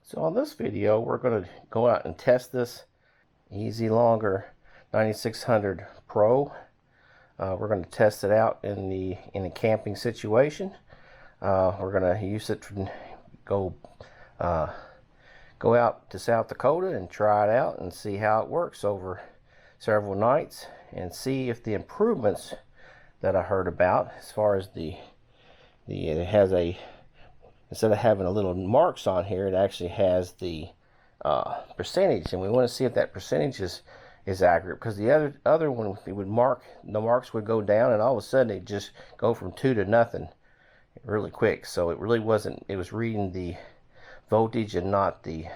So on this video, we're going to go out and test this EASYLONGER 9600 Pro. We're going to test it out in a camping situation. We're going to use it to go out to South Dakota and try it out and see how it works over several nights and see if the improvements that I heard about, as far as it has a, instead of having a little marks on here, it actually has the percentage, and we want to see if that percentage is accurate, because the other one, it would mark, the marks would go down, and all of a sudden it just go from 2 to nothing really quick. So it really wasn't, it was reading the voltage and not the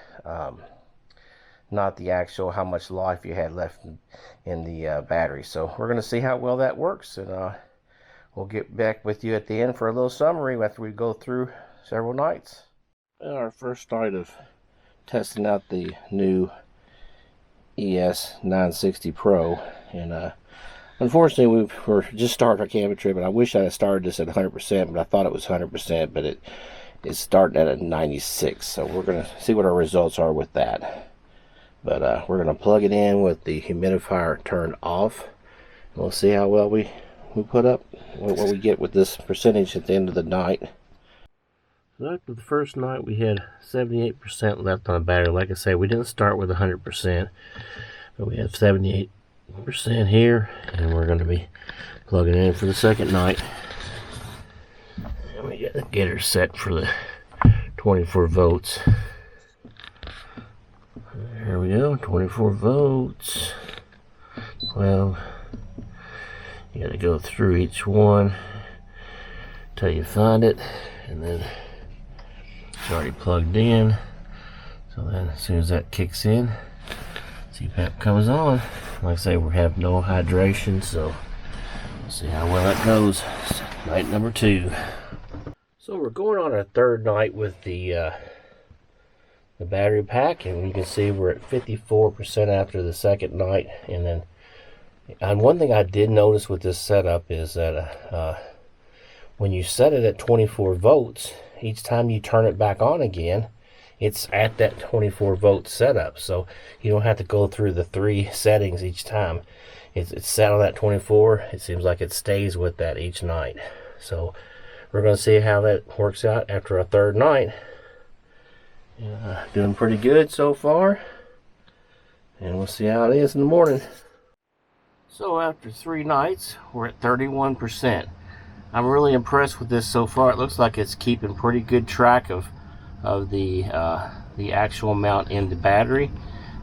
actual how much life you had left in the battery. So we're going to see how well that works, and we'll get back with you at the end for a little summary after we go through several nights. Our first night of testing out the new ES960 Pro, and unfortunately we're just starting our camping trip, and I wish I had started this at 100%, but I thought it was 100%, but it's starting at a 96, so we're going to see what our results are with that. But we're going to plug it in with the humidifier turned off, and we'll see how well we put up, what we get with this percentage at the end of the night. So after the first night, we had 78% left on the battery. Like I say, we didn't start with 100%, but we have 78% here, and we're going to be plugging in for the second night. And we got the getter set for the 24 volts. There we go, 24 volts. Well, you got to go through each one until you find it, and then it's already plugged in. So then as soon as that kicks in, CPAP comes on. Like I say, we have no hydration, so we'll see how well that goes. Night number 2. So we're going on our third night with the battery pack, and you can see we're at 54% after the second night. And one thing I did notice with this setup is that when you set it at 24 volts, each time you turn it back on again, it's at that 24 volt setup, so you don't have to go through the 3 settings each time. It's set on that 24. It seems like it stays with that each night. So we're going to see how that works out after a third night. Doing pretty good so far, and we'll see how it is in the morning. So after 3 nights, we're at 31%. I'm really impressed with this so far. It looks like it's keeping pretty good track of the actual amount in the battery.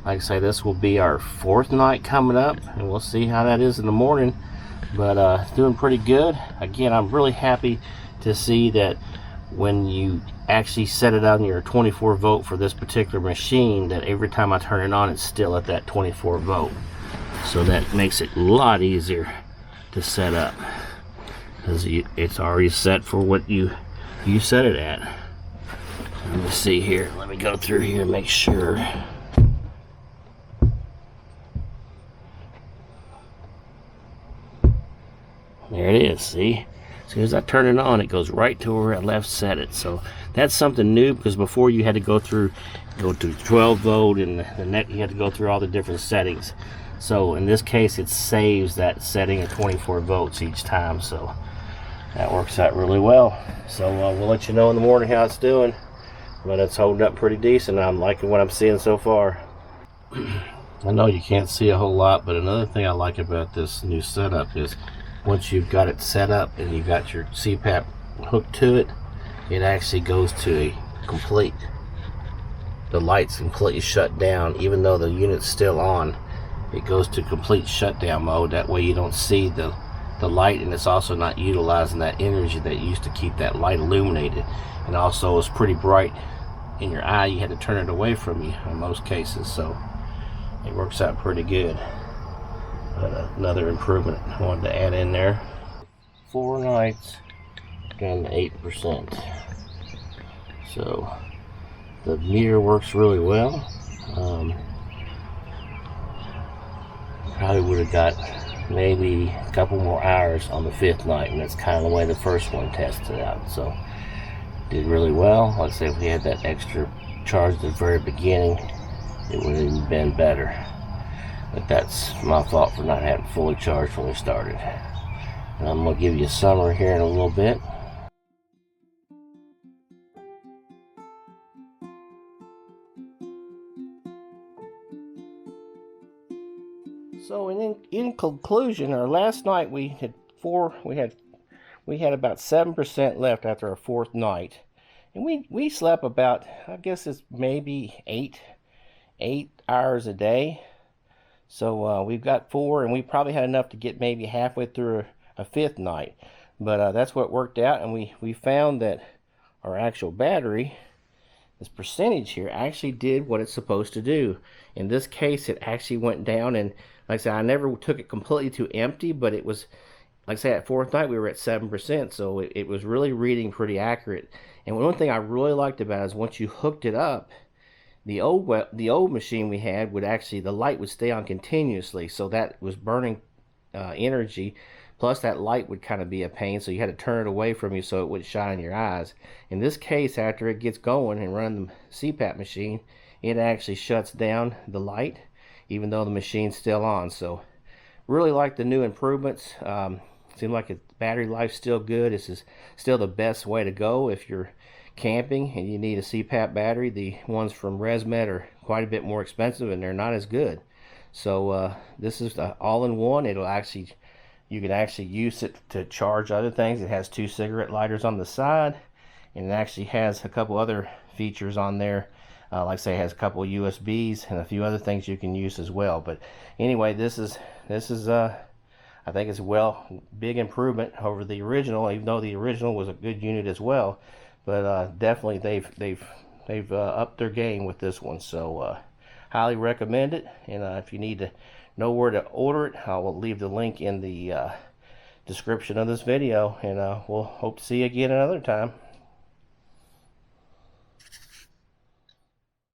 Like I say, this will be our 4th night coming up, and we'll see how that is in the morning. But it's doing pretty good. Again, I'm really happy to see that when you actually set it on your 24 volt for this particular machine, that every time I turn it on, it's still at that 24 volt. So that makes it a lot easier to set up, because it's already set for what you set it at. Let me see here. Let me go through here and make sure. There it is. See? As soon as I turn it on, it goes right to where I left set it. So that's something new, because before you had to go to 12 volt, and you had to go through all the different settings. So in this case, it saves that setting at 24 volts each time. So that works out really well. So we'll let you know in the morning how it's doing. But it's holding up pretty decent. I'm liking what I'm seeing so far. I know you can't see a whole lot, but another thing I like about this new setup is once you've got it set up and you've got your CPAP hooked to it, it actually goes to a complete, the light's completely shut down. Even though the unit's still on, it goes to complete shutdown mode. That way you don't see the light, and it's also not utilizing that energy that used to keep that light illuminated. And also it's pretty bright in your eye. You had to turn it away from you in most cases, so it works out pretty good. But another improvement I wanted to add in there. 4 nights, down to 8%. So the meter works really well. Probably would have got maybe a couple more hours on the 5th night, and that's kind of the way the first one tested out. So did really well. Like I said, if we had that extra charged at the very beginning, it would have even been better. But that's my fault for not having fully charged when we started. And I'm going to give you a summary here in a little bit. So in conclusion, our last night we had about 7% left after our fourth night, and we slept about, I guess it's maybe eight hours a day. So we've got 4, and we probably had enough to get maybe halfway through a fifth night. But that's what worked out, and we found that our actual battery, this percentage here, actually did what it's supposed to do. In this case, it actually went down, and like I said, I never took it completely to empty, but it was, like I said, at fourth night we were at 7%, so it was really reading pretty accurate. And one thing I really liked about it is once you hooked it up, the old machine we had would actually, the light would stay on continuously, so that was burning energy. Plus that light would kind of be a pain, so you had to turn it away from you so it wouldn't shine in your eyes. In this case, after it gets going and run the CPAP machine, it actually shuts down the light even though the machine's still on. So really like the new improvements. Seems like its battery life's still good. This is still the best way to go if you're camping and you need a CPAP battery. The ones from ResMed are quite a bit more expensive and they're not as good. So this is the all-in-one. You can actually use it to charge other things. It has 2 cigarette lighters on the side, and it actually has a couple other features on there. Like I say, it has a couple of USBs and a few other things you can use as well. But anyway, this is I think it's big improvement over the original, even though the original was a good unit as well. But definitely they've upped their game with this one. So highly recommend it. And if you need to know where to order it, I will leave the link in the description of this video. And we'll hope to see you again another time.